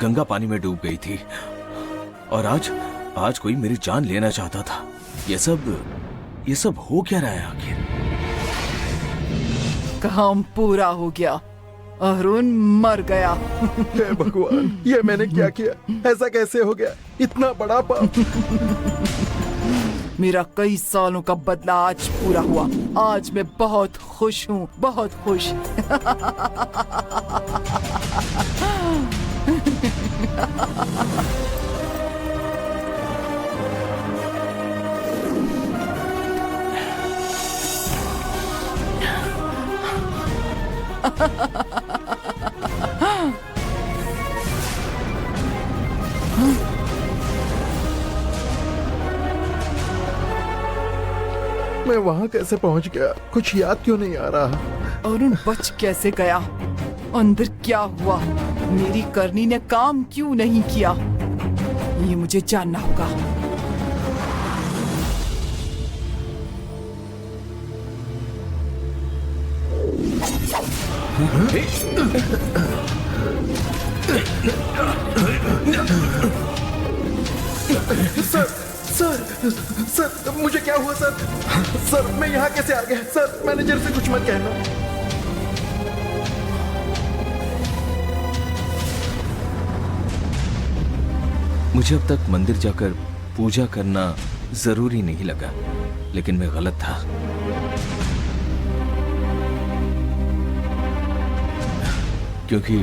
गंगा पानी में डूब गई थी और आज कोई मेरी जान लेना चाहता था। ये सब हो क्या रहा है आखिर? काम पूरा हो गया, अरुण मर गया। हे भगवान, ये मैंने क्या किया? ऐसा कैसे हो गया? इतना बड़ा पाप। मेरा कई सालों का बदला आज पूरा हुआ। आज मैं बहुत खुश हूँ, बहुत खुश। मैं वहाँ कैसे पहुँच गया? कुछ याद क्यों नहीं आ रहा? अरुण बच कैसे गया? अंदर क्या हुआ? मेरी करनी ने काम क्यों नहीं किया? ये मुझे जानना होगा। सर, मुझे क्या हुआ सर? सर, मैं यहाँ कैसे आ गया? सर, मैनेजर से कुछ मत कहना। मुझे अब तक मंदिर जाकर पूजा करना जरूरी नहीं लगा, लेकिन मैं गलत था। क्योंकि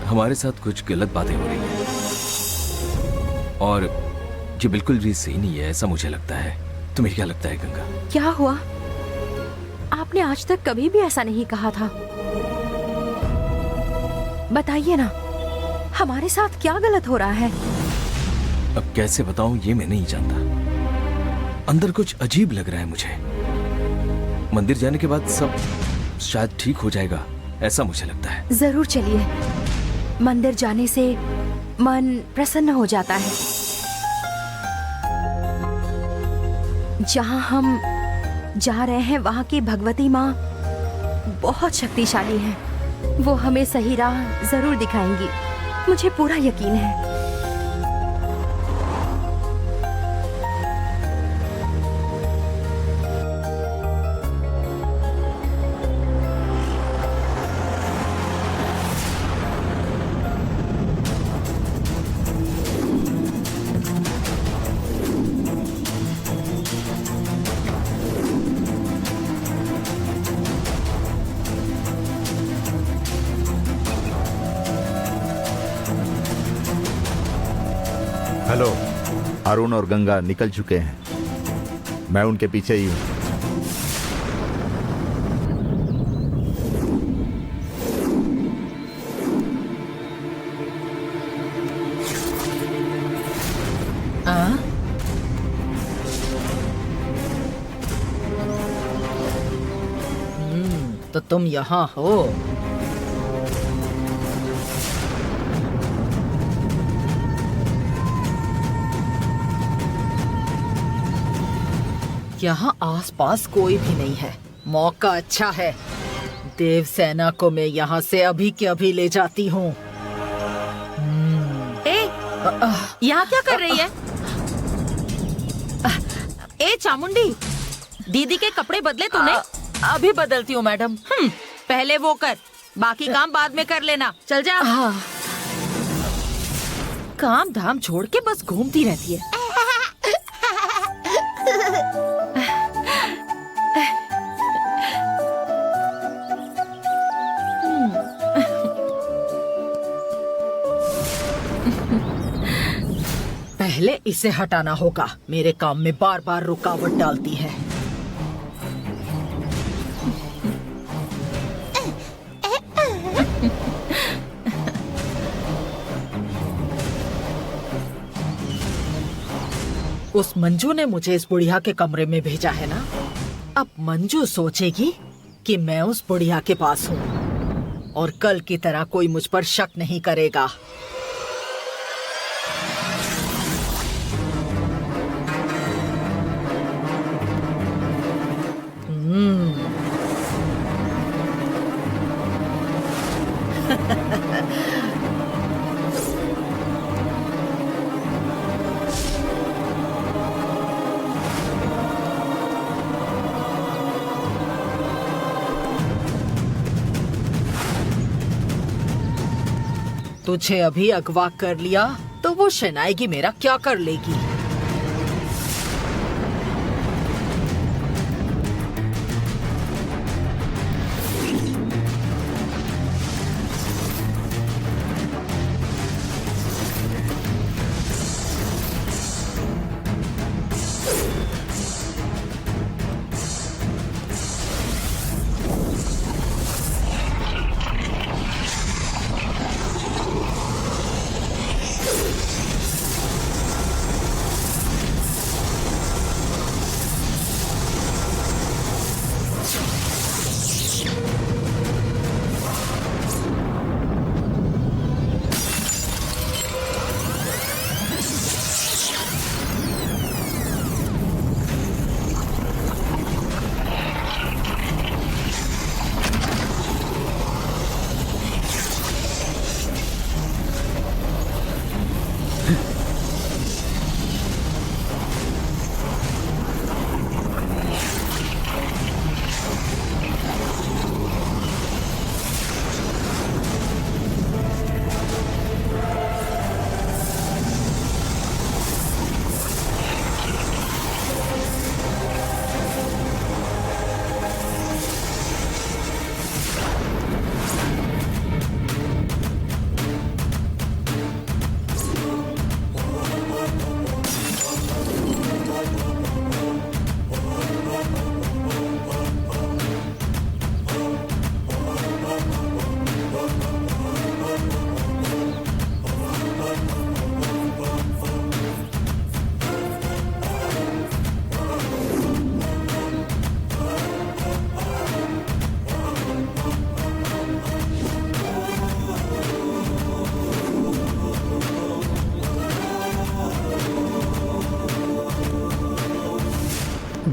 हमारे साथ कुछ गलत बातें हो रही हैं और ये बिल्कुल भी सही नहीं है, ऐसा मुझे लगता है। तुम्हें क्या लगता है गंगा? क्या हुआ? आपने आज तक कभी भी ऐसा नहीं कहा था। बताइए ना, हमारे साथ क्या गलत हो रहा है? अब कैसे बताऊं, ये मैं नहीं जानता। अंदर कुछ अजीब लग रहा है मुझे। मंदिर जाने के बाद सब शायद ठीक हो जाएगा, ऐसा मुझे लगता है। जरूर चलिए, मंदिर जाने से मन प्रसन्न हो जाता है। जहाँ हम जा रहे हैं वहाँ की भगवती माँ बहुत शक्तिशाली हैं। वो हमें सही राह जरूर दिखाएंगी, मुझे पूरा यकीन है। हेलो, अरुण और गंगा निकल चुके हैं। मैं उनके पीछे ही हूँ। तो तुम यहाँ हो? यहाँ आसपास कोई भी नहीं है। मौका अच्छा है। देवसेना को मैं यहाँ से अभी के अभी ले जाती हूँ। यहाँ क्या कर रही है? ए चामुंडी, दीदी के कपड़े बदले तूने? अभी बदलती हूँ मैडम। पहले वो कर, बाकी काम बाद में कर लेना। चल जा। काम धाम छोड़ के बस घूमती रहती है। पहले इसे हटाना होगा। मेरे काम में बार बार रुकावट डालती है। उस मंजू ने मुझे इस बुढ़िया के कमरे में भेजा है ना। अब मंजू सोचेगी कि मैं उस बुढ़िया के पास हूँ और कल की तरह कोई मुझ पर शक नहीं करेगा। तुझे अभी अगवा कर लिया तो वो शहनाई मेरा क्या कर लेगी?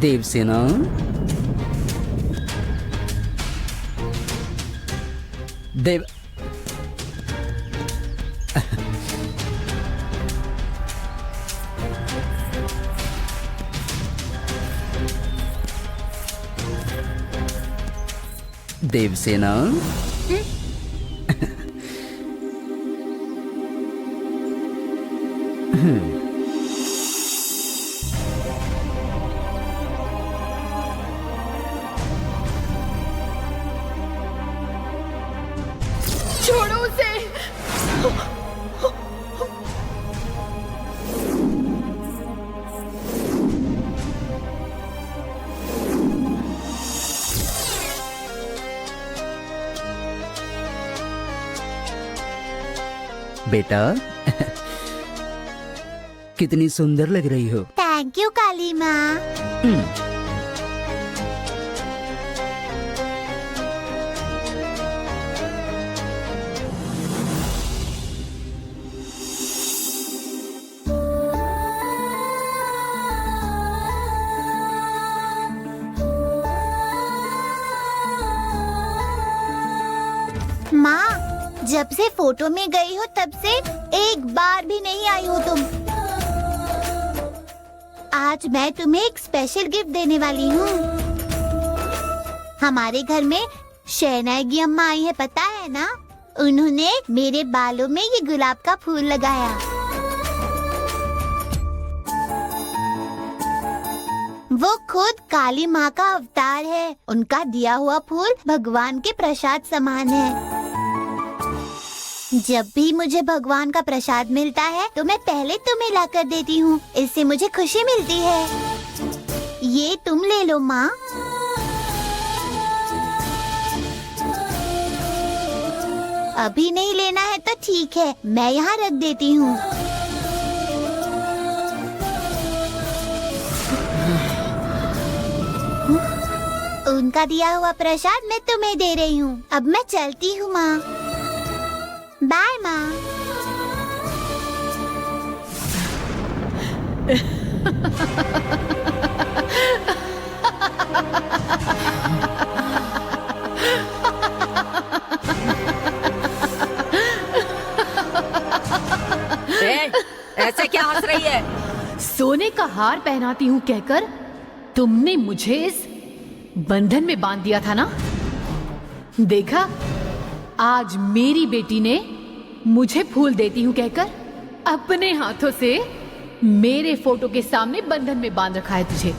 देवसेना, देव देवसेना, छोड़ो उसे। बेटा कितनी सुंदर लग रही हो। थैंक यू काली माँ। माँ, जब से फोटो में गई हो तब से एक बार भी नहीं आई हो तुम। आज मैं तुम्हें एक स्पेशल गिफ्ट देने वाली हूँ। हमारे घर में शहनाई की अम्मा आई है, पता है ना? उन्होंने मेरे बालों में ये गुलाब का फूल लगाया। वो खुद काली माँ का अवतार है। उनका दिया हुआ फूल भगवान के प्रसाद समान है। जब भी मुझे भगवान का प्रसाद मिलता है तो मैं पहले तुम्हें लाकर देती हूँ। इससे मुझे खुशी मिलती है। ये तुम ले लो माँ। अभी नहीं लेना है तो ठीक है, मैं यहाँ रख देती हूँ। उनका दिया हुआ प्रसाद मैं तुम्हें दे रही हूँ। अब मैं चलती हूँ माँ। बाय माँ। ऐसे क्या हंस रही है? सोने का हार पहनाती हूँ कहकर तुमने मुझे इस बंधन में बांध दिया था ना। देखा, आज मेरी बेटी ने मुझे फूल देती हूँ कहकर अपने हाथों से मेरे फोटो के सामने बंधन में बांध रखा है तुझे।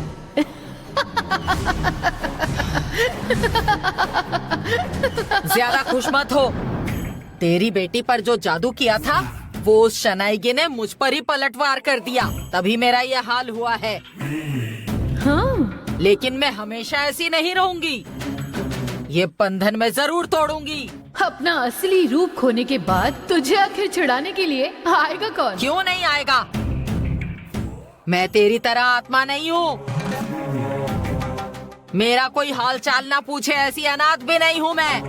ज्यादा खुश मत हो। तेरी बेटी पर जो जादू किया था वो उस शनाइगी ने मुझ पर ही पलटवार कर दिया, तभी मेरा ये हाल हुआ है। हाँ, लेकिन मैं हमेशा ऐसी नहीं रहूंगी। ये बंधन मैं जरूर तोड़ूंगी। अपना असली रूप खोने के बाद तुझे आखिर छुड़ाने के लिए आएगा कौन? क्यों नहीं आएगा? मैं तेरी तरह आत्मा नहीं हूँ। मेरा कोई हाल चाल ना पूछे ऐसी अनाथ भी नहीं हूँ मैं।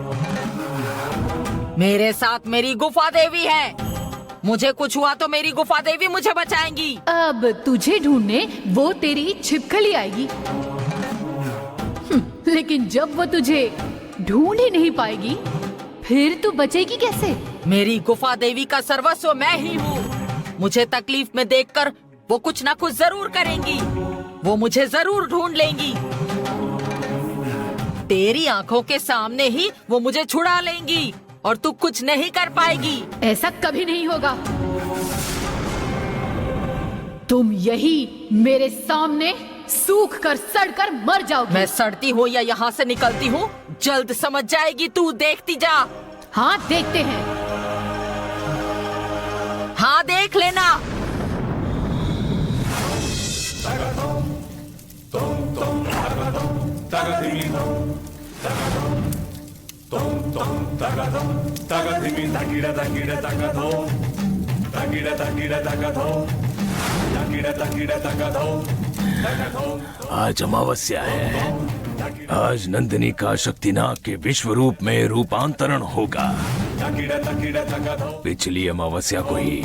मेरे साथ मेरी गुफा देवी है। मुझे कुछ हुआ तो मेरी गुफा देवी मुझे बचाएंगी। अब तुझे ढूंढने वो तेरी छिपकली आएगी। लेकिन जब वो तुझे ढूंढ ही नहीं पाएगी फिर तू बचेगी कैसे? मेरी गुफा देवी का सर्वस्व मैं ही हूँ। मुझे तकलीफ में देखकर वो कुछ ना कुछ जरूर करेंगी। वो मुझे जरूर ढूंढ लेंगी। तेरी आंखों के सामने ही वो मुझे छुड़ा लेंगी और तू कुछ नहीं कर पाएगी। ऐसा कभी नहीं होगा। तुम यही मेरे सामने सूख कर सड़ कर मर जाओगी। मैं सड़ती हूँ या यहाँ से निकलती हूँ जल्द समझ जाएगी तू। देखती जा। हाँ देखते हैं। हाँ देख लेना। आज अमावस्या है। आज नंदिनी का शक्तिनाग के विश्व रूप में रूपांतरण होगा। पिछली अमावस्या को ही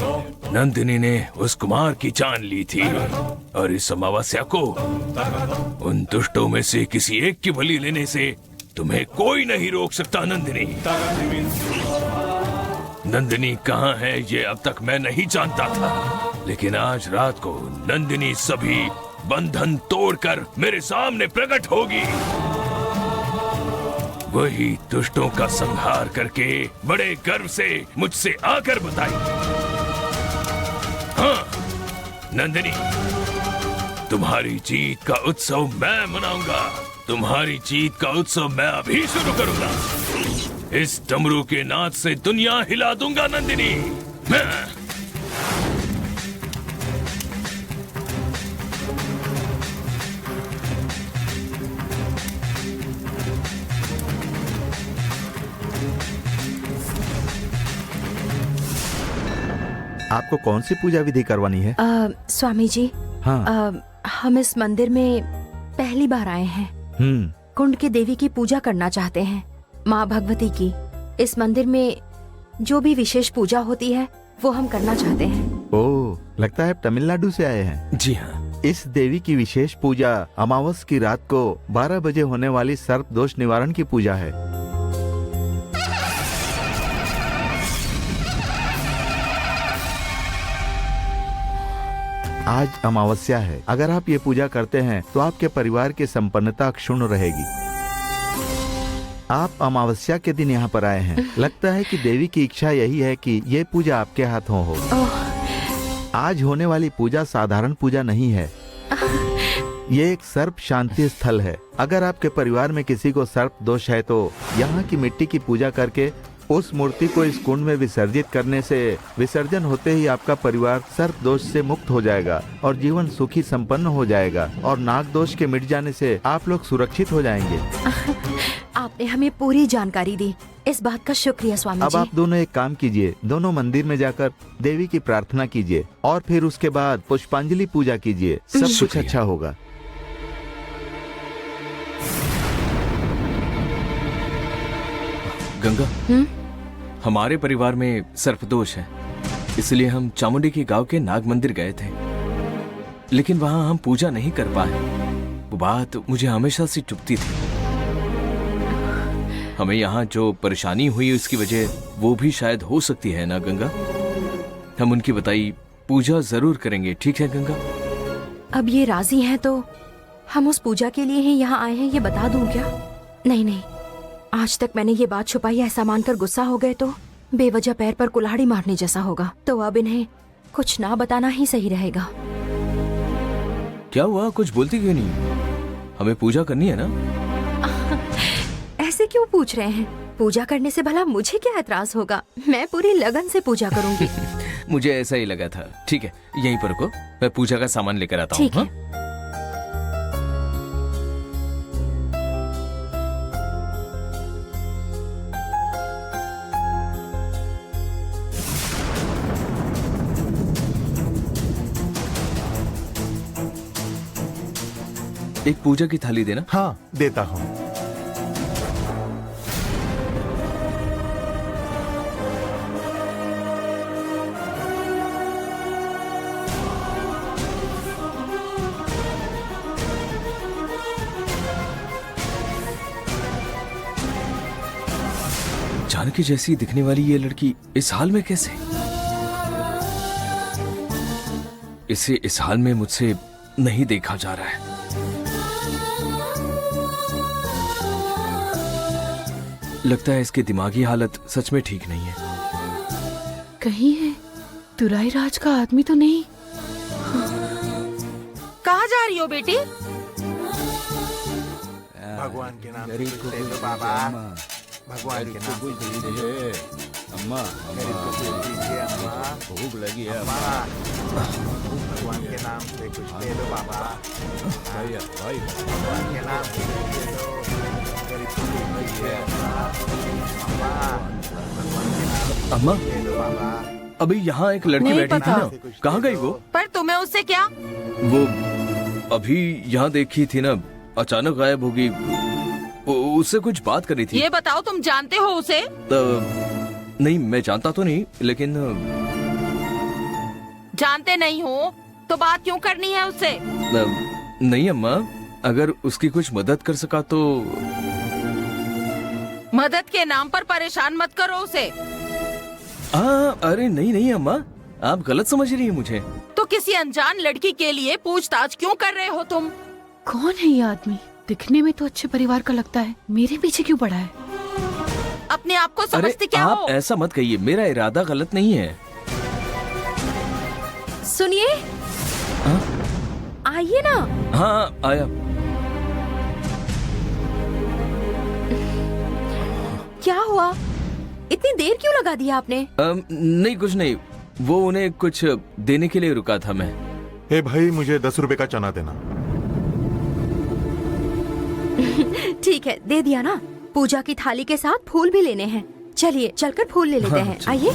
नंदिनी ने उस कुमार की जान ली थी और इस अमावस्या को उन दुष्टों में से किसी एक की बलि लेने से तुम्हें कोई नहीं रोक सकता। नंदिनी नंदिनी कहाँ है ये अब तक मैं नहीं जानता था, लेकिन आज रात को नंदिनी सभी बंधन तोड़कर मेरे सामने प्रकट होगी। वही दुष्टों का संहार करके बड़े गर्व से मुझसे आकर बताई। हाँ नंदिनी, तुम्हारी जीत का उत्सव मैं मनाऊंगा। तुम्हारी जीत का उत्सव मैं अभी शुरू करूंगा। इस डमरू के नाद से दुनिया हिला दूंगा नंदिनी। मैं आपको कौन सी पूजा विधि करवानी है? स्वामी जी, हाँ। हम इस मंदिर में पहली बार आए हैं। कुंड की देवी की पूजा करना चाहते हैं, माँ भगवती की। इस मंदिर में जो भी विशेष पूजा होती है वो हम करना चाहते हैं। ओह, लगता है आप तमिलनाडु से आए हैं। जी हाँ। इस देवी की विशेष पूजा अमावस की रात को 12 बजे होने वाली सर्प दोष निवारण की पूजा है। आज अमावस्या है। अगर आप ये पूजा करते हैं तो आपके परिवार की संपन्नता क्षुण्ण रहेगी। आप अमावस्या के दिन यहाँ पर आए हैं। लगता है कि देवी की इच्छा यही है कि ये पूजा आपके हाथों हो। आज होने वाली पूजा साधारण पूजा नहीं है। ये एक सर्प शांति स्थल है। अगर आपके परिवार में किसी को सर्प दोष है तो यहाँ की मिट्टी की पूजा करके उस मूर्ति को इस कुंड में विसर्जित करने से विसर्जन होते ही आपका परिवार सर्प दोष से मुक्त हो जाएगा और जीवन सुखी संपन्न हो जाएगा। और नाग दोष के मिट जाने से आप लोग सुरक्षित हो जाएंगे। आपने हमें पूरी जानकारी दी, इस बात का शुक्रिया स्वामी अब जी। आप दोनों एक काम कीजिए, दोनों मंदिर में जाकर देवी की प्रार्थना कीजिए और फिर उसके बाद पुष्पांजलि पूजा कीजिए। सब कुछ अच्छा होगा। गंगा, हमारे परिवार में सर्पदोष है, इसलिए हम चामुंडी के गांव के नाग मंदिर गए थे, लेकिन वहां हम पूजा नहीं कर पाए। वो बात मुझे हमेशा से चुभती थी। हमें यहाँ जो परेशानी हुई उसकी वजह वो भी शायद हो सकती है ना गंगा? हम उनकी बताई पूजा जरूर करेंगे, ठीक है गंगा? अब ये राजी हैं तो हम उस पूजा के लिए ही यहाँ आए हैं, ये बता दूं क्या? नहीं नहीं, आज तक मैंने ये बात छुपाई, ऐसा मानकर गुस्सा हो गए तो बेवजह पैर पर कुल्हाड़ी मारने जैसा होगा। तो अब इन्हें कुछ ना बताना ही सही रहेगा। क्या हुआ, कुछ बोलती क्यों नहीं? हमें पूजा करनी है ना? ऐसे क्यों पूछ रहे हैं? पूजा करने से भला मुझे क्या एतराज होगा? मैं पूरी लगन से पूजा करूंगी। मुझे ऐसा ही लगा था। ठीक है, यहीं पर रुको, मैं पूजा का सामान लेकर आता हूँ। ठीक है। एक पूजा की थाली देना। हाँ, देता हूँ। जानकी जैसी दिखने वाली ये लड़की इस हाल में कैसे? इसे इस हाल में मुझसे नहीं देखा जा रहा है। लगता है इसकी दिमागी हालत सच में ठीक नहीं है। कहीं है तुराई राज का आदमी तो नहीं? कहाँ जा रही हो बेटी? भगवान के नाम से कुछ दे दो बाबा। भगवान के नाम से कुछ दीजिए। अम्मा, मेरे को कुछ दीजिए अम्मा। भूख लगी है अम्मा, भगवान के नाम से कुछ दे दो बाबा। भाई। भगवान के नाम से कुछ दे दो। मेरे को कुछ दीजिए अम्मा। अम्मा, भगवान के नाम से अम्मा, कुछ दे दो बाबा। अभी यहाँ एक लड़की नहीं बैठी थी पता। ना, कहाँ गई वो? पर तुम्हें उससे क्या? वो अभी यहाँ देखी थी ना, अचानक गायब होगी। उससे कुछ बात करनी थी। ये बताओ, तुम जानते हो उसे? नहीं, मैं जानता तो नहीं, लेकिन जानते नहीं हो तो बात क्यों करनी है उससे? नहीं अम्मा, अगर उसकी कुछ मदद कर सका तो। मदद के नाम पर परेशान मत करो उसे। अरे नहीं अम्मा, आप गलत समझ रही हैं मुझे। तो किसी अनजान लड़की के लिए पूछताछ क्यों कर रहे हो तुम? कौन है ये आदमी? दिखने में तो अच्छे परिवार का लगता है, मेरे पीछे क्यों पड़ा है? अपने आप को अरे समझते क्या आप हो? ऐसा मत कहिए, मेरा इरादा गलत नहीं है। सुनिए, आइए ना। हाँ, आया। क्या हुआ? इतनी देर क्यों लगा दिया आपने? नहीं, कुछ नहीं, वो उन्हें कुछ देने के लिए रुका था मैं। हे भाई, मुझे 10 रुपए का चना देना। ठीक है, दे दिया ना। पूजा की थाली के साथ फूल भी लेने हैं। चलिए चलकर फूल ले लेते हैं। आइए।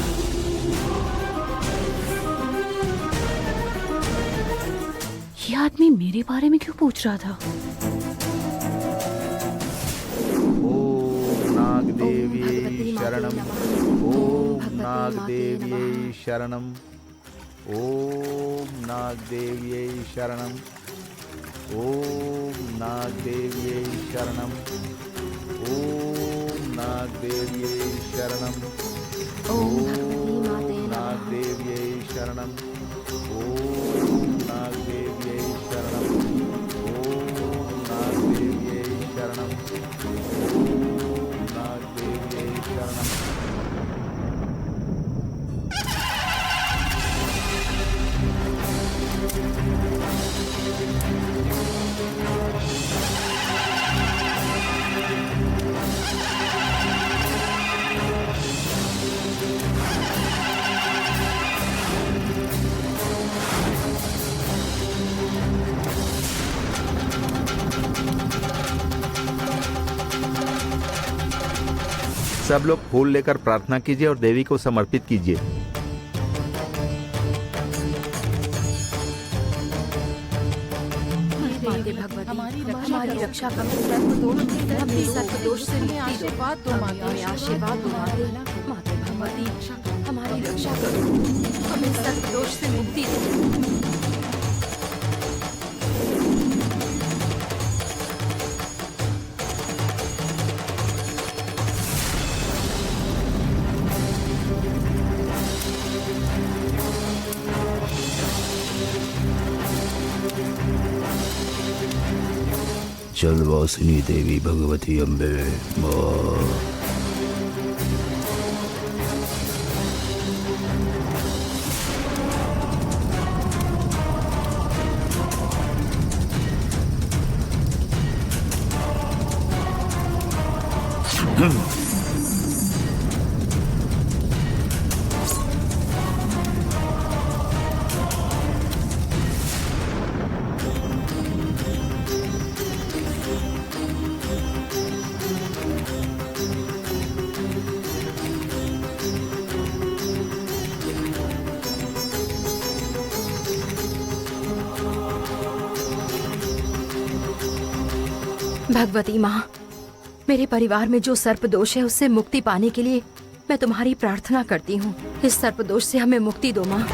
ये आदमी मेरे बारे में क्यों पूछ रहा था? ओम नागदेवी शरणम। ओम नागदेवी शरणम। ओम नागदेवी शरणम। ओम नागदेवी शरणम। ओम नागदेवी शरणम। ओम नागदेवी शरणम। ओम नागदेवी शरणम। ओम नागदेवी शरणम। ओम नागदेवी शरणम। सब लोग फूल लेकर प्रार्थना कीजिए और देवी को समर्पित कीजिए। हमारी रक्षा कर, हमें सर्वदोष से आशीर्वाद दो माते, आशीर्वाद दो माते भगवती, हमारी रक्षा करो, हमें सर्वदोष से मुक्ति दो। जलवासिनी देवी भगवती अम्बे मां। भगवती माँ, मेरे परिवार में जो सर्प दोष है उससे मुक्ति पाने के लिए मैं तुम्हारी प्रार्थना करती हूँ। इस सर्प दोष से हमें मुक्ति दो माँ।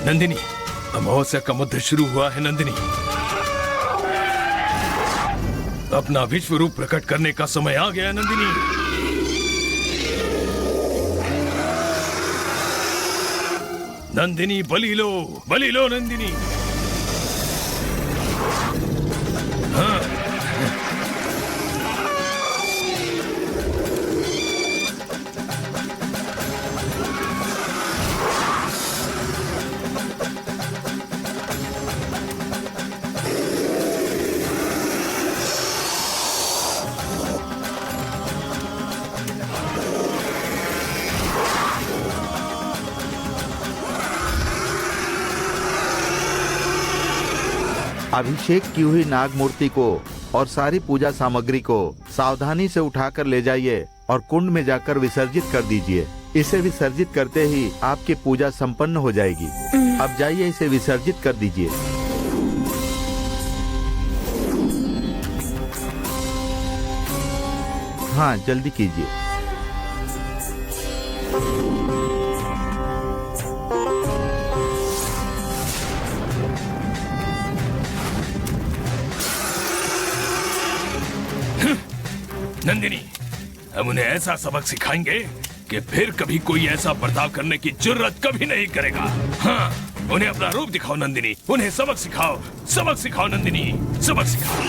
नंदिनी, अमावस्या का मध्य शुरू हुआ है। नंदिनी, अपना विश्व रूप प्रकट करने का समय आ गया। नंदिनी, नंदिनी बलि लो नंदिनी। हाँ। अभिषेक की हुई नाग मूर्ति को और सारी पूजा सामग्री को सावधानी से उठाकर ले जाइए और कुंड में जाकर विसर्जित कर दीजिए। इसे विसर्जित करते ही आपकी पूजा संपन्न हो जाएगी। अब जाइए, इसे विसर्जित कर दीजिए। हाँ, जल्दी कीजिए। नंदिनी, हम उन्हें ऐसा सबक सिखाएंगे कि फिर कभी कोई ऐसा बर्ताव करने की जुर्रत कभी नहीं करेगा। हाँ, उन्हें अपना रूप दिखाओ नंदिनी, उन्हें सबक सिखाओ नंदिनी, सबक सिखाओ।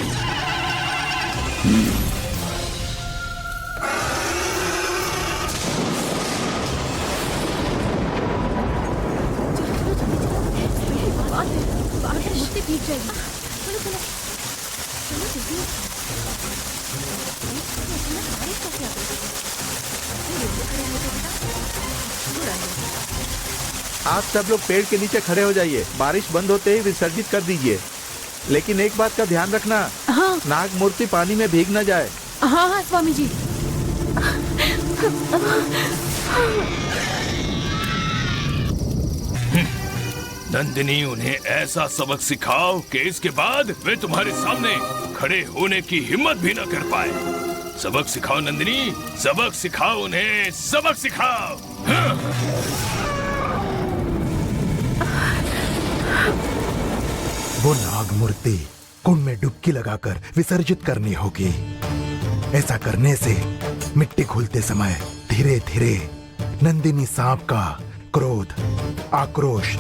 आप सब लोग पेड़ के नीचे खड़े हो जाइए। बारिश बंद होते ही विसर्जित कर दीजिए। लेकिन एक बात का ध्यान रखना, हाँ नाग मूर्ति पानी में भीग न जाए। हाँ हाँ स्वामी जी। नंदिनी, उन्हें ऐसा सबक सिखाओ कि इसके बाद वे तुम्हारे सामने खड़े होने की हिम्मत भी न कर पाए। सबक सिखाओ नंदिनी, सबक सिखाओ उन्हें, सबक सिखाओ। वो नाग मूर्ति कुंड में डुबकी लगाकर विसर्जित करनी होगी। ऐसा करने से मिट्टी घुलते समय धीरे धीरे नंदिनी सांप का क्रोध, आक्रोश,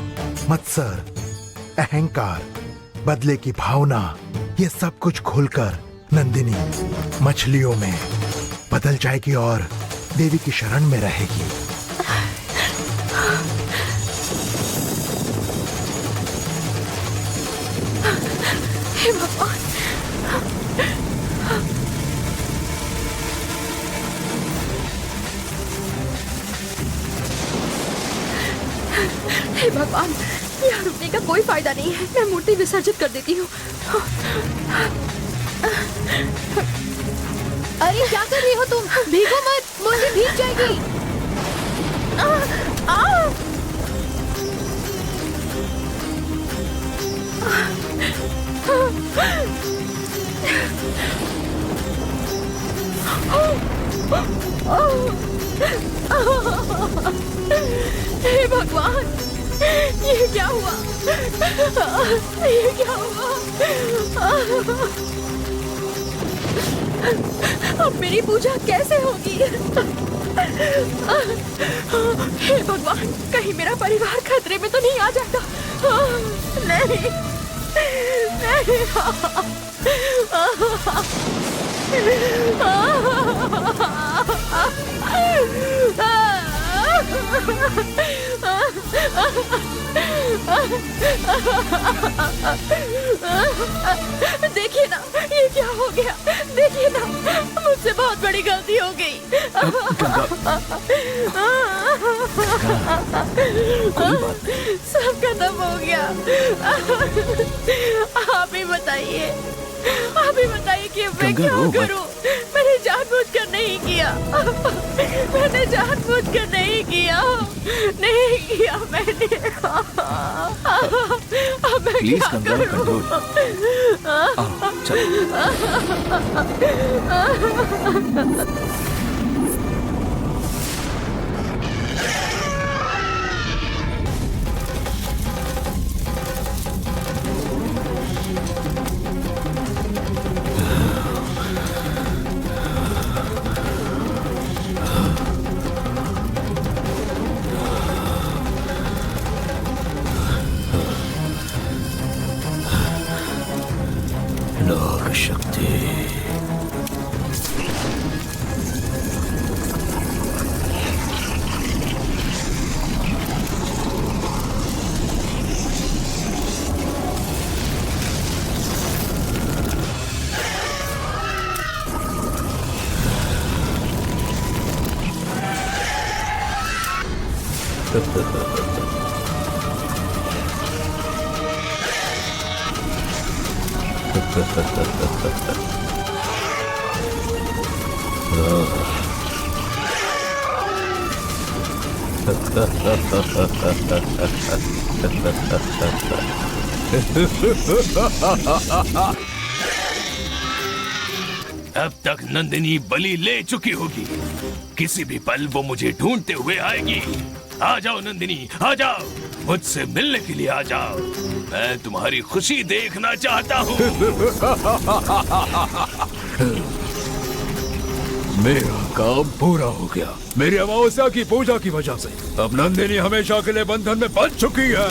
मत्सर अहंकार, बदले की भावना, ये सब कुछ खुलकर नंदिनी मछलियों में बदल जाएगी और देवी की शरण में रहेगी। हे भगवान, हे भगवान, यहाँ रुकने का कोई फायदा नहीं है। मैं मूर्ति विसर्जित कर देती हूँ। अरे क्या कर रही हो तुम? भीगो मत, मूर्ति भीग जाएगी। हे भगवान, ये क्या हुआ? ये क्या हुआ? अब मेरी पूजा कैसे होगी? हे भगवान, कहीं मेरा परिवार खतरे में तो नहीं आ जाता? नहीं, नहीं। देखिए ना, ये क्या हो गया? देखिए ना, मुझसे बहुत बड़ी गलती हो गई। सब खत्म हो गया। आप ही बताइए, आप ही बताइए कि मैं क्या करूं? मैंने जानबूझकर नहीं किया। मैंने जानबूझकर नहीं किया। नहीं किया मैंने। अब मैं प्लीज क्या कंगारू, करूं? नाग शक्ति। अब तक नंदिनी बलि ले चुकी होगी। किसी भी पल वो मुझे ढूंढते हुए आएगी। आ जाओ नंदिनी, आ जाओ, मुझसे मिलने के लिए आ जाओ। मैं तुम्हारी खुशी देखना चाहता हूँ। मेरा काम पूरा हो गया। मेरी अमावस्या की पूजा की वजह से अब नंदिनी हमेशा के लिए बंधन में बंध चुकी है।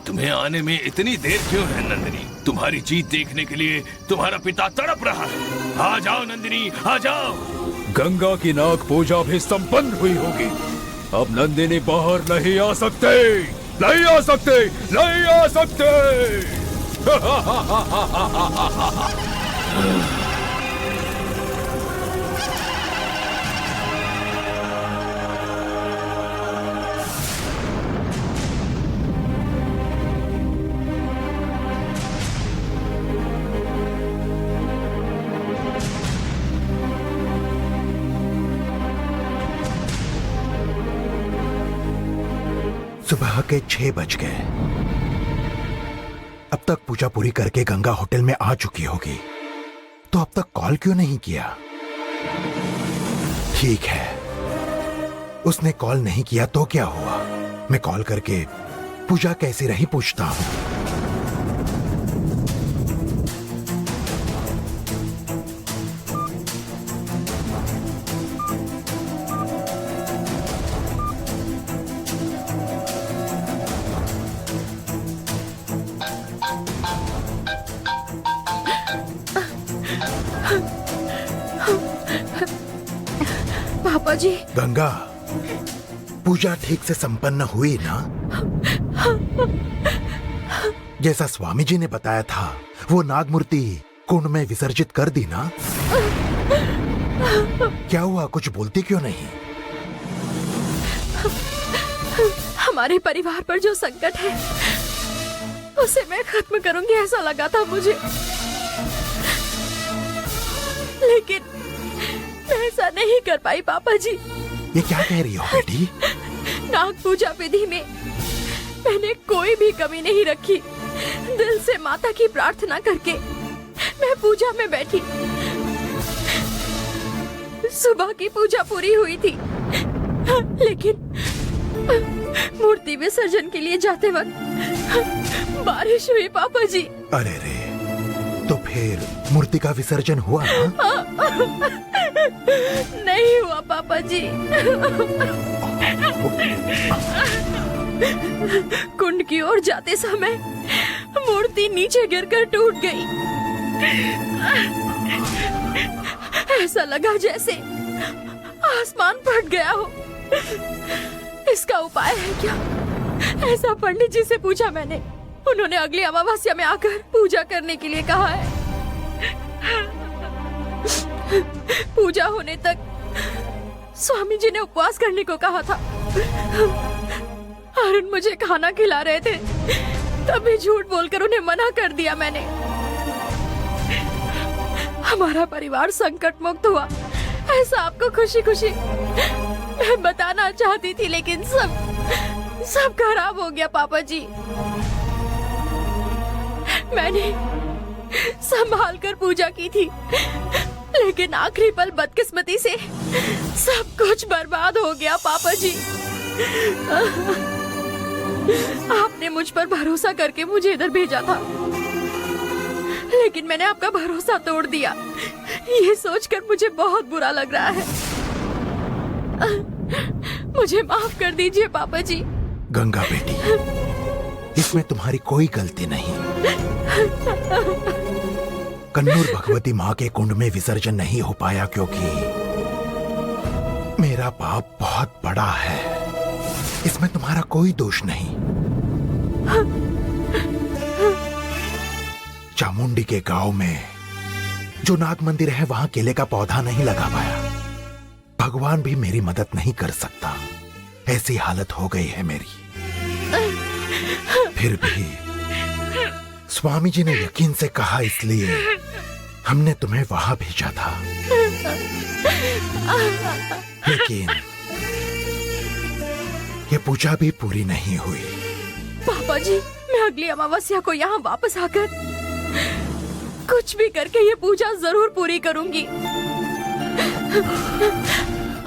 तुम्हें आने में इतनी देर क्यों है नंदिनी? तुम्हारी जीत देखने के लिए तुम्हारा पिता तड़प रहा है। आ जाओ नंदिनी, आ जाओ। गंगा की नाग पूजा भी संपन्न हुई होगी। अब नंदिनी बाहर नहीं आ सकते, नहीं आ सकते, नहीं आ सकते। सुबह के 6 बज गए। अब तक पूजा पूरी करके गंगा होटल में आ चुकी होगी, तो अब तक कॉल क्यों नहीं किया? ठीक है, उसने कॉल नहीं किया तो क्या हुआ? मैं कॉल करके पूजा कैसी रही पूछता हूं। पापा जी। गंगा, पूजा ठीक से संपन्न हुई ना? जैसा स्वामी जी ने बताया था, वो नागमूर्ति कुंड में विसर्जित कर दी ना? क्या हुआ, कुछ बोलती क्यों नहीं? हमारे परिवार पर जो संकट है उसे मैं खत्म करूंगी ऐसा लगा था मुझे, लेकिन मैं ऐसा नहीं कर पाई पापा जी। ये क्या कह रही हो बेटी? नाग पूजा विधि में मैंने कोई भी कमी नहीं रखी। दिल से माता की प्रार्थना करके मैं पूजा में बैठी। सुबह की पूजा पूरी हुई थी, लेकिन मूर्ति विसर्जन के लिए जाते वक्त बारिश हुई पापा जी। अरे रे, तो फिर मूर्ति का विसर्जन हुआ ना? नहीं हुआ पापा जी। कुंड की ओर जाते समय मूर्ति नीचे गिरकर टूट गई। ऐसा लगा जैसे आसमान फट गया हो। इसका उपाय है क्या? ऐसा पंडित जी से पूछा मैंने। उन्होंने अगली अमावस्या में आकर पूजा करने के लिए कहा है। पूजा होने तक स्वामी जी ने उपवास करने को कहा था। अरुण मुझे खाना खिला रहे थे, तभी झूठ बोलकर उन्हें मना कर दिया मैंने। हमारा परिवार संकट मुक्त हुआ, ऐसा आपको खुशी खुशी मैं बताना चाहती थी, लेकिन सब खराब हो गया पापा जी। मैंने संभाल कर पूजा की थी, लेकिन आखिरी पल बदकिस्मती से सब कुछ बर्बाद हो गया पापा जी। आपने मुझ पर भरोसा करके मुझे इधर भेजा था, लेकिन मैंने आपका भरोसा तोड़ दिया। ये सोचकर मुझे बहुत बुरा लग रहा है। मुझे माफ कर दीजिए पापा जी। गंगा बेटी, इसमें तुम्हारी कोई गलती नहीं। कन्नूर भगवती माँ के कुंड में विसर्जन नहीं हो पाया क्योंकि मेरा पाप बहुत बड़ा है। इसमें तुम्हारा कोई दोष नहीं। चामुंडी के गांव में जो नाग मंदिर है, वहां केले का पौधा नहीं लगा पाया। भगवान भी मेरी मदद नहीं कर सकता, ऐसी हालत हो गई है मेरी। फिर भी स्वामी जी ने यकीन से कहा, इसलिए हमने तुम्हें वहां भेजा था। लेकिन ये पूजा भी पूरी नहीं हुई। पापा जी, मैं अगली अमावस्या को यहाँ वापस आकर कुछ भी करके ये पूजा जरूर पूरी करूंगी।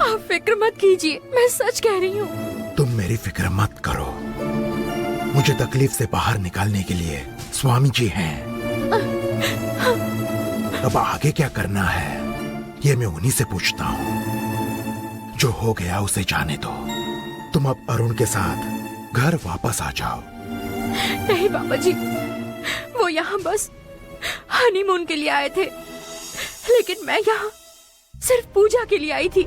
आप फिक्र मत कीजिए, मैं सच कह रही हूँ। तुम मेरी फिक्र मत करो। मुझे तकलीफ से बाहर निकालने के लिए स्वामी जी हैं। अब आगे क्या करना है, ये मैं उन्हीं से पूछता हूँ। जो हो गया उसे जाने दो। तुम अब अरुण के साथ घर वापस आ जाओ। नहीं पापा जी, वो यहाँ बस हनीमून के लिए आए थे, लेकिन मैं यहाँ सिर्फ पूजा के लिए आई थी।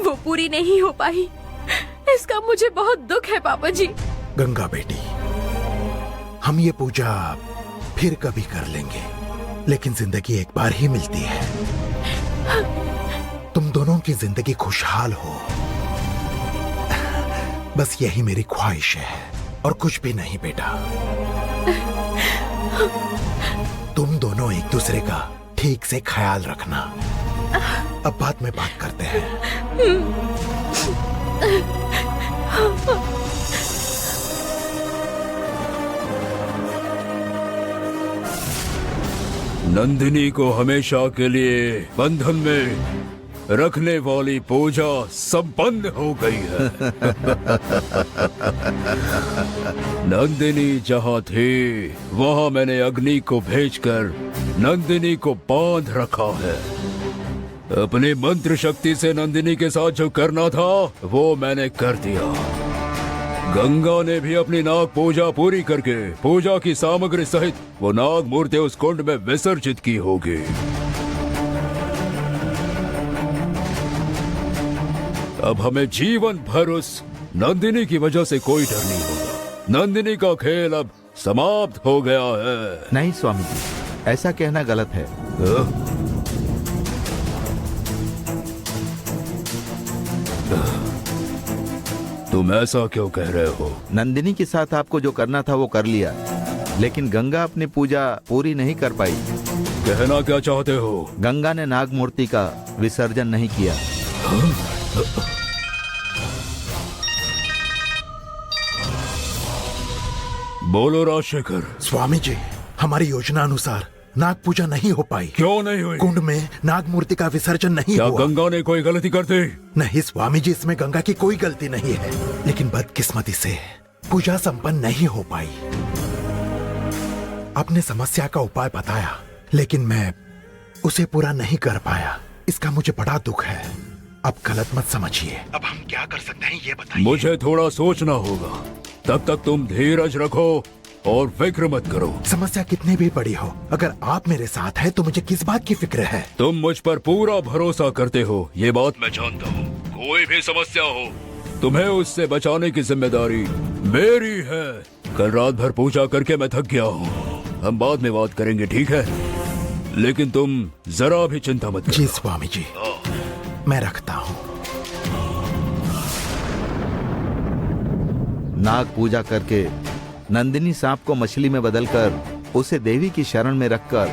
वो पूरी नहीं हो पाई, इसका मुझे बहुत दुख है पापा जी। गंगा बेटी, हम ये पूजा फिर कभी कर लेंगे, लेकिन जिंदगी एक बार ही मिलती है। तुम दोनों की जिंदगी खुशहाल हो, बस यही मेरी ख्वाहिश है और कुछ भी नहीं बेटा। तुम दोनों एक दूसरे का ठीक से ख्याल रखना। अब बाद में बात करते हैं। नंदिनी को हमेशा के लिए बंधन में रखने वाली पूजा संपन्न हो गई है। नंदिनी जहाँ थी वहाँ मैंने अग्नि को भेजकर नंदिनी को बांध रखा है। अपनी मंत्र शक्ति से नंदिनी के साथ जो करना था वो मैंने कर दिया। गंगा ने भी अपनी नाग पूजा पूरी करके पूजा की सामग्री सहित वो नाग मूर्ति उस कुंड में विसर्जित की होगी। अब हमें जीवन भर उस नंदिनी की वजह से कोई डर नहीं होगा। नंदिनी का खेल अब समाप्त हो गया है। नहीं स्वामी जी, ऐसा कहना गलत है। तुम ऐसा क्यों कह रहे हो? नंदिनी के साथ आपको जो करना था वो कर लिया, लेकिन गंगा अपनी पूजा पूरी नहीं कर पाई। कहना क्या चाहते हो? गंगा ने नाग मूर्ति का विसर्जन नहीं किया। बोलो राजशेखर। स्वामी जी, हमारी योजना अनुसार नाग पूजा नहीं हो पाई। क्यों नहीं हुई? कुंड में नाग मूर्ति का विसर्जन नहीं क्या हुआ। गंगा ने कोई गलती कर दी? नहीं स्वामी जी, इसमें गंगा की कोई गलती नहीं है, लेकिन बदकिस्मती से पूजा संपन्न नहीं हो पाई। आपने समस्या का उपाय बताया, लेकिन मैं उसे पूरा नहीं कर पाया। इसका मुझे बड़ा दुख है। अब गलत मत समझिए। अब हम क्या कर सकते हैं ये बताइए। मुझे थोड़ा सोचना होगा। तब तक तुम धीरज रखो और फिक्र मत करो। समस्या कितनी भी बड़ी हो, अगर आप मेरे साथ हैं तो मुझे किस बात की फिक्र है। तुम मुझ पर पूरा भरोसा करते हो, ये बात मैं जानता हूँ। कोई भी समस्या हो, तुम्हें उससे बचाने की जिम्मेदारी मेरी है। कल रात भर पूजा करके मैं थक गया हूँ। हम बाद में बात करेंगे, ठीक है? लेकिन तुम जरा भी चिंता मत करो। जी स्वामी जी, मैं रखता हूँ। नाग पूजा करके नंदिनी सांप को मछली में बदलकर उसे देवी की शरण में रखकर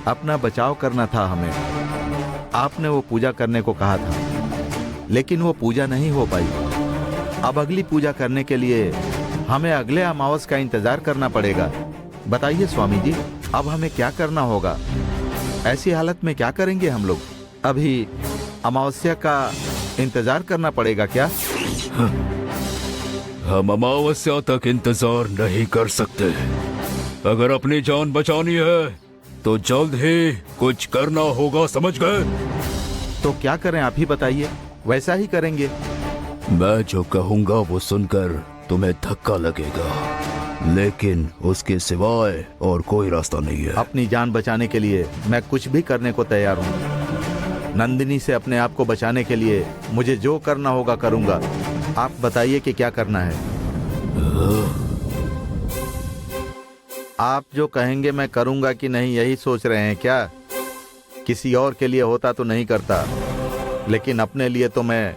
अपना बचाव करना था हमें। आपने वो पूजा करने को कहा था, लेकिन वो पूजा नहीं हो पाई। अब अगली पूजा करने के लिए हमें अगले अमावस का इंतजार करना पड़ेगा। बताइए स्वामी जी, अब हमें क्या करना होगा? ऐसी हालत में क्या करेंगे हम लोग? अभी अमावस्या का इंतजार करना पड़ेगा क्या? हम अमावस्या तक इंतजार नहीं कर सकते। अगर अपनी जान बचानी है तो जल्द ही कुछ करना होगा, समझ गए? तो क्या करें, आप ही बताइए। वैसा ही करेंगे। मैं जो कहूंगा वो सुनकर तुम्हें धक्का लगेगा, लेकिन उसके सिवाय और कोई रास्ता नहीं है। अपनी जान बचाने के लिए मैं कुछ भी करने को तैयार हूँ। नंदिनी से अपने आप को बचाने के लिए मुझे जो करना होगा करूंगा। आप बताइए कि क्या करना है। आप जो कहेंगे मैं करूंगा कि नहीं, यही सोच रहे हैं क्या? किसी और के लिए होता तो नहीं करता, लेकिन अपने लिए तो मैं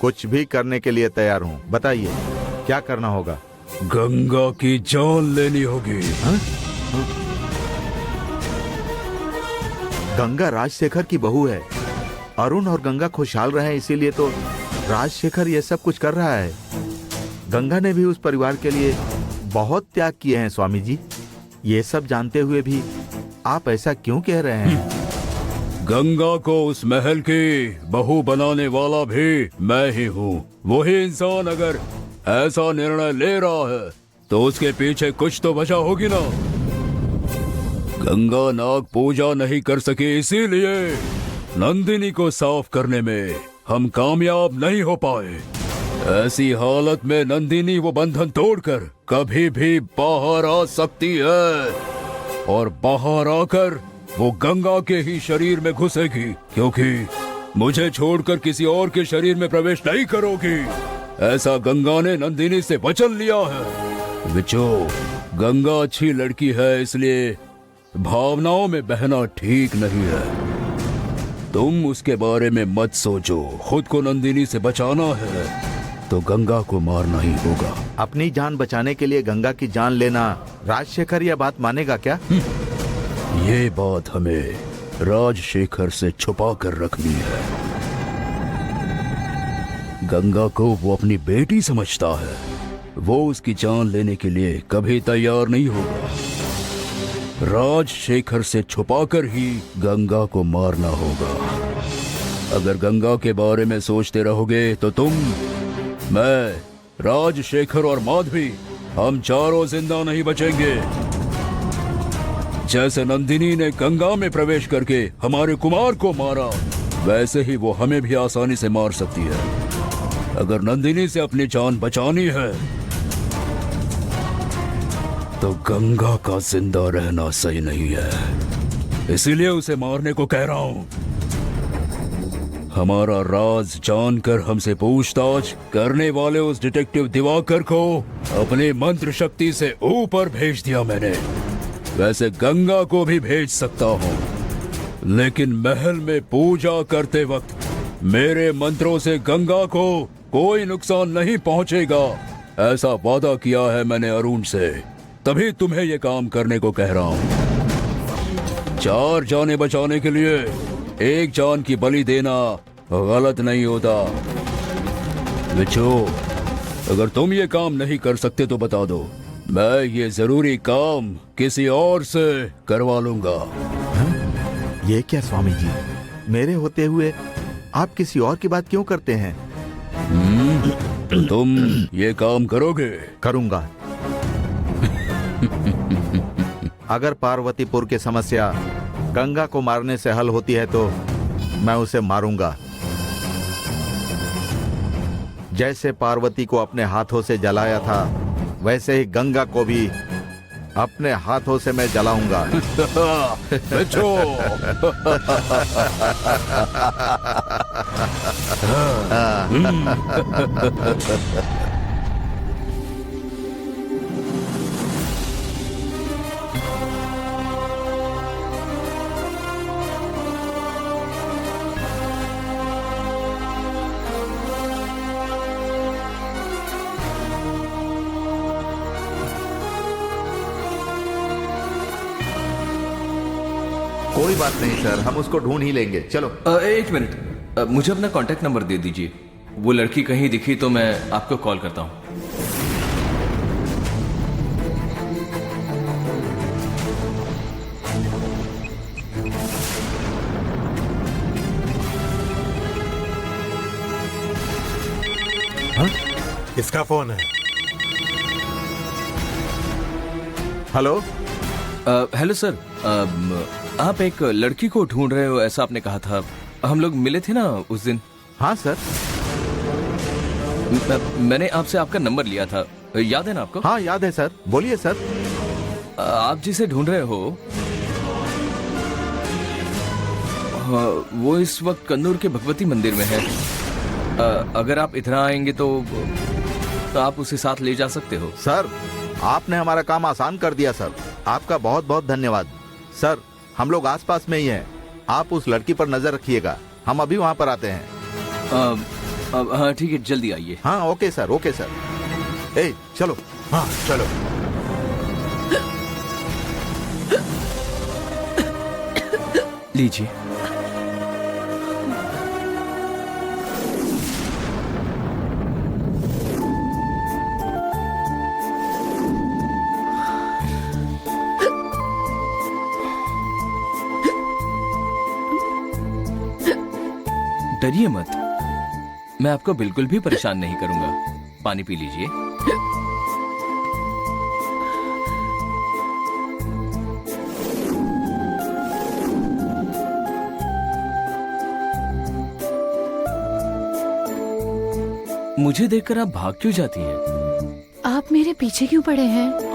कुछ भी करने के लिए तैयार हूँ। बताइए क्या करना होगा? गंगा की जान लेनी होगी। गंगा राजशेखर की बहू है। अरुण और गंगा खुशहाल रहे, इसीलिए तो राजशेखर ये सब कुछ कर रहा है। गंगा ने भी उस परिवार के लिए बहुत त्याग किए हैं स्वामी जी। ये सब जानते हुए भी आप ऐसा क्यों कह रहे हैं? गंगा को उस महल की बहू बनाने वाला भी मैं ही हूँ। वही इंसान अगर ऐसा निर्णय ले रहा है तो उसके पीछे कुछ तो वजह होगी ना। गंगा नाग पूजा नहीं कर सकी, इसीलिए नंदिनी को साफ करने में हम कामयाब नहीं हो पाए। ऐसी हालत में नंदिनी वो बंधन तोड़कर कभी भी बाहर आ सकती है, और बाहर आकर वो गंगा के ही शरीर में घुसेगी, क्योंकि मुझे छोड़कर किसी और के शरीर में प्रवेश नहीं करोगी। ऐसा गंगा ने नंदिनी से वचन लिया है। विचो, गंगा अच्छी लड़की है, इसलिए भावनाओं में बहना ठीक नहीं है। तुम उसके बारे में मत सोचो। खुद को नंदिनी से बचाना है तो गंगा को मारना ही होगा। अपनी जान बचाने के लिए गंगा की जान लेना, राजशेखर यह बात मानेगा क्या? ये बात हमें राजशेखर से छुपा कर रखनी है। गंगा को वो अपनी बेटी समझता है। वो उसकी जान लेने के लिए कभी तैयार नहीं होगा। राजशेखर से छुपाकर ही गंगा को मारना होगा। अगर गंगा के बारे में सोचते रहोगे तो तुम, मैं, राजशेखर और माधवी, हम चारों जिंदा नहीं बचेंगे। जैसे नंदिनी ने गंगा में प्रवेश करके हमारे कुमार को मारा, वैसे ही वो हमें भी आसानी से मार सकती है। अगर नंदिनी से अपनी जान बचानी है तो गंगा का जिंदा रहना सही नहीं है, इसीलिए उसे मारने को कह रहा हूँ। हमारा राज जानकर हमसे पूछताछ करने वाले उस डिटेक्टिव दिवाकर को अपनी मंत्र शक्ति से ऊपर भेज दिया मैंने। वैसे गंगा को भी भेज सकता हूँ, लेकिन महल में पूजा करते वक्त मेरे मंत्रों से गंगा को कोई नुकसान नहीं पहुंचेगा, ऐसा वादा किया है मैंने अरुण से। तभी तुम्हें ये काम करने को कह रहा हूँ। 4 जानें बचाने के लिए 1 जान की बलि देना गलत नहीं होता। बिच्छू, अगर तुम ये काम नहीं कर सकते तो बता दो, मैं ये जरूरी काम किसी और से करवा लूंगा। ये क्या स्वामी जी, मेरे होते हुए आप किसी और की बात क्यों करते हैं? तो तुम ये काम करोगे? करूंगा। अगर पार्वतीपुर की समस्या गंगा को मारने से हल होती है तो मैं उसे मारूंगा। जैसे पार्वती को अपने हाथों से जलाया था, वैसे ही गंगा को भी अपने हाथों से मैं जलाऊंगा। कोई बात नहीं सर, हम उसको ढूंढ ही लेंगे। चलो। 1 मिनट, मुझे अपना कांटेक्ट नंबर दे दीजिए। वो लड़की कहीं दिखी तो मैं आपको कॉल करता हूँ। किसका फोन है? हेलो। हेलो सर, आप एक लड़की को ढूंढ रहे हो ऐसा आपने कहा था। हम लोग मिले थे ना उस दिन? हाँ सर। मैंने आपसे आपका नंबर लिया था, याद है ना आपको? हाँ याद है सर, बोलिए सर। आप जिसे ढूंढ रहे हो वो इस वक्त कन्नूर के भगवती मंदिर में है। अगर आप इधर आएंगे तो आप उसे साथ ले जा सकते हो। सर, आपने हमारा काम आसान कर दिया सर, आपका बहुत बहुत धन्यवाद। सर, हम लोग आसपास में ही हैं, आप उस लड़की पर नजर रखिएगा, हम अभी वहाँ पर आते हैं। हाँ ठीक है, जल्दी आइए। हाँ ओके सर, ओके सर। ए चलो। हाँ चलो। लीजिए। डरिए मत, मैं आपको बिल्कुल भी परेशान नहीं करूंगा। पानी पी लीजिए। मुझे देखकर आप भाग क्यों जाती हैं? आप मेरे पीछे क्यों पड़े हैं?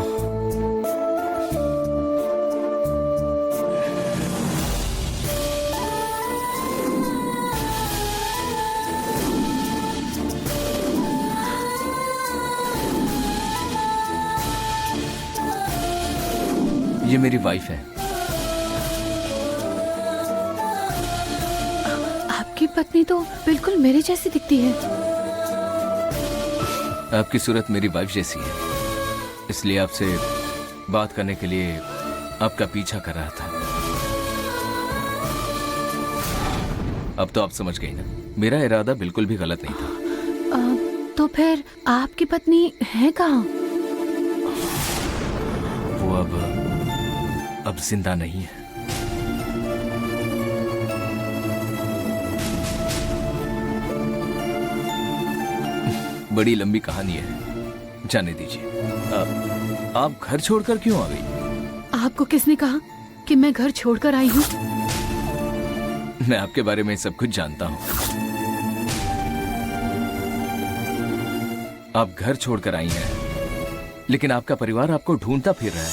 ये मेरी वाइफ है। आपकी पत्नी तो बिल्कुल मेरे जैसी दिखती है। आपकी सूरत मेरी वाइफ जैसी है, इसलिए आपसे बात करने के लिए आपका पीछा कर रहा था। अब तो आप समझ गई ना, मेरा इरादा बिल्कुल भी गलत नहीं था। तो फिर आपकी पत्नी है कहाँ? वो अब जिंदा नहीं है। बड़ी लंबी कहानी है, जाने दीजिए। आप घर छोड़कर क्यों आ गई? आपको किसने कहा कि मैं घर छोड़कर आई हूँ? मैं आपके बारे में सब कुछ जानता हूँ। आप घर छोड़कर आई हैं, लेकिन आपका परिवार आपको ढूंढता फिर रहा है।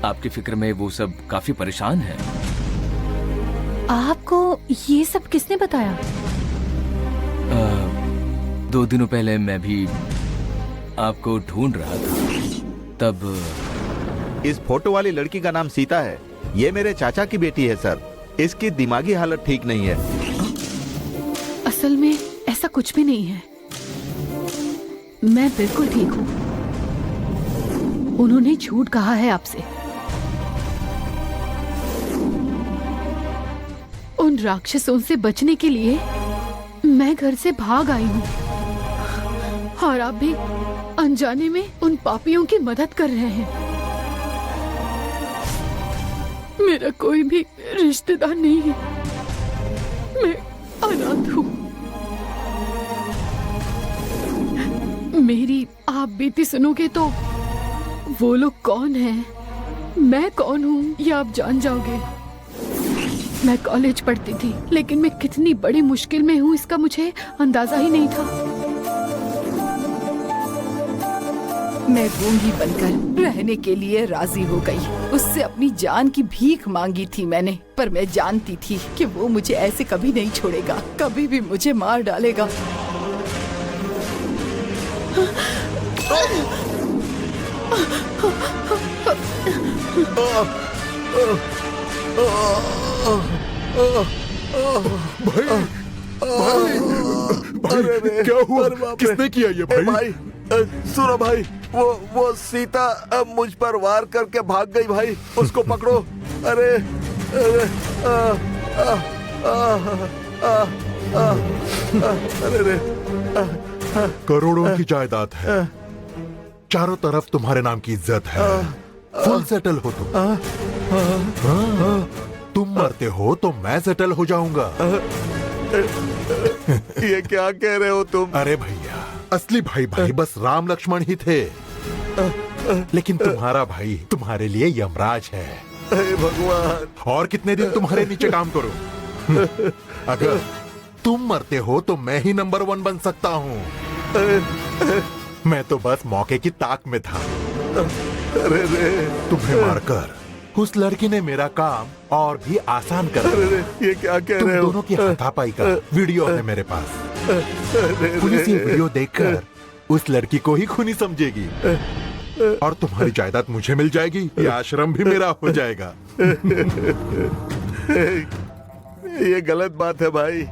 आपकी फिक्र में वो सब काफी परेशान है। आपको ये सब किसने बताया? 2 दिनों पहले मैं भी आपको ढूंढ रहा था, तब इस फोटो वाली लड़की का नाम सीता है। ये मेरे चाचा की बेटी है सर। इसकी दिमागी हालत ठीक नहीं है। असल में ऐसा कुछ भी नहीं है, मैं बिल्कुल ठीक हूँ। उन्होंने झूठ कहा है आपसे। उन राक्षसों से बचने के लिए मैं घर से भाग आई हूँ और आप भी अनजाने में उन पापियों की मदद कर रहे हैं। मेरा कोई भी रिश्तेदार नहीं है, मैं अनाथ हूँ। मेरी आप बीती सुनोगे तो वो लोग कौन हैं, मैं कौन हूँ ये आप जान जाओगे। मैं कॉलेज पढ़ती थी, लेकिन मैं कितनी बड़ी मुश्किल में हूँ इसका मुझे अंदाजा ही नहीं था। मैं गूंगी बनकर रहने के लिए राजी हो गई। उससे अपनी जान की भीख मांगी थी मैंने, पर मैं जानती थी कि वो मुझे ऐसे कभी नहीं छोड़ेगा, कभी भी मुझे मार डालेगा। भाई क्या हुआ? किसने किया ये भाई? सुनो भाई, वो सीता मुझ पर वार करके भाग गई भाई। उसको पकड़ो। अरे अरे करोड़ों की जायदाद है, चारों तरफ तुम्हारे नाम की इज्जत है, फुल सेटल हो तुम मरते हो तो मैं सेटल हो जाऊंगा। ये क्या कह रहे हो तुम? अरे भैया, असली भाई बस राम लक्ष्मण ही थे, लेकिन तुम्हारा भाई तुम्हारे लिए यमराज है। भगवान, और कितने दिन तुम्हारे नीचे काम करो? अगर तुम मरते हो तो मैं ही नंबर 1 बन सकता हूँ। मैं तो बस मौके की ताक में था। अरे तुम्हें मारकर उस लड़की ने मेरा काम और भी आसान कर दिया। ये क्या कह रहे हो? दोनों की हाथापाई का वीडियो है मेरे पास। पुलिस ये वीडियो देखकर उस लड़की को ही खूनी समझेगी और तुम्हारी जायदाद मुझे मिल जाएगी, ये आश्रम भी मेरा हो जाएगा। ये गलत बात है भाई।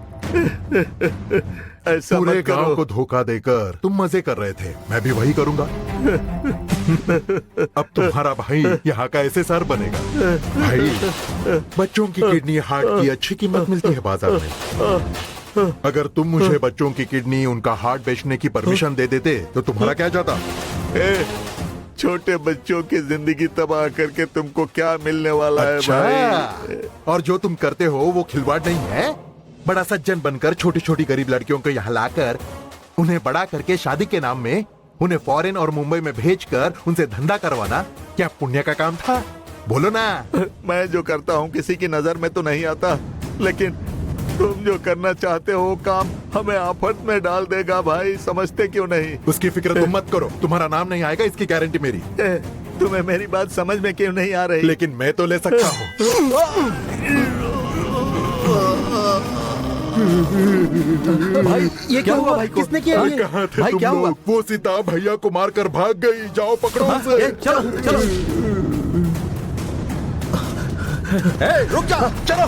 ऐसा पूरे मत करो। गांव को धोखा देकर तुम मजे कर रहे थे, मैं भी वही करूंगा। अब तुम्हारा भाई यहाँ का एसएसआर बनेगा। भाई, बच्चों की किडनी, हार्ट की अच्छी कीमत मिलती है बाजार में। अगर तुम मुझे बच्चों की किडनी, उनका हार्ट बेचने की परमिशन दे देते तो तुम्हारा क्या जाता? छोटे बच्चों की जिंदगी तबाह करके तुमको क्या मिलने वाला है भाई? और जो तुम करते हो वो खिलवाड़ नहीं है? बड़ा सज्जन बनकर छोटी छोटी गरीब लड़कियों को यहाँ लाकर उन्हें बड़ा करके शादी के नाम में उन्हें फॉरेन और मुंबई में भेजकर उनसे धंधा करवाना क्या पुण्य का काम था? बोलो ना। मैं जो करता हूँ किसी की नजर में तो नहीं आता, लेकिन तुम जो करना चाहते हो काम हमें आफत में डाल देगा भाई, समझते क्यों नहीं? उसकी फिक्र तुम मत करो, तुम्हारा नाम नहीं आएगा, इसकी गारंटी मेरी। तुम्हें मेरी बात समझ में क्यों नहीं आ रही? लेकिन मैं तो ले सकता हूँ। भाई ये क्या हुआ? भाई किसने किया ये? कहाँ थे भाई तुम क्या हुआ? लोग? वो सीता भैया को मारकर भाग गई, जाओ पकड़ो उसे। चलो चलो, रुक जा, चलो।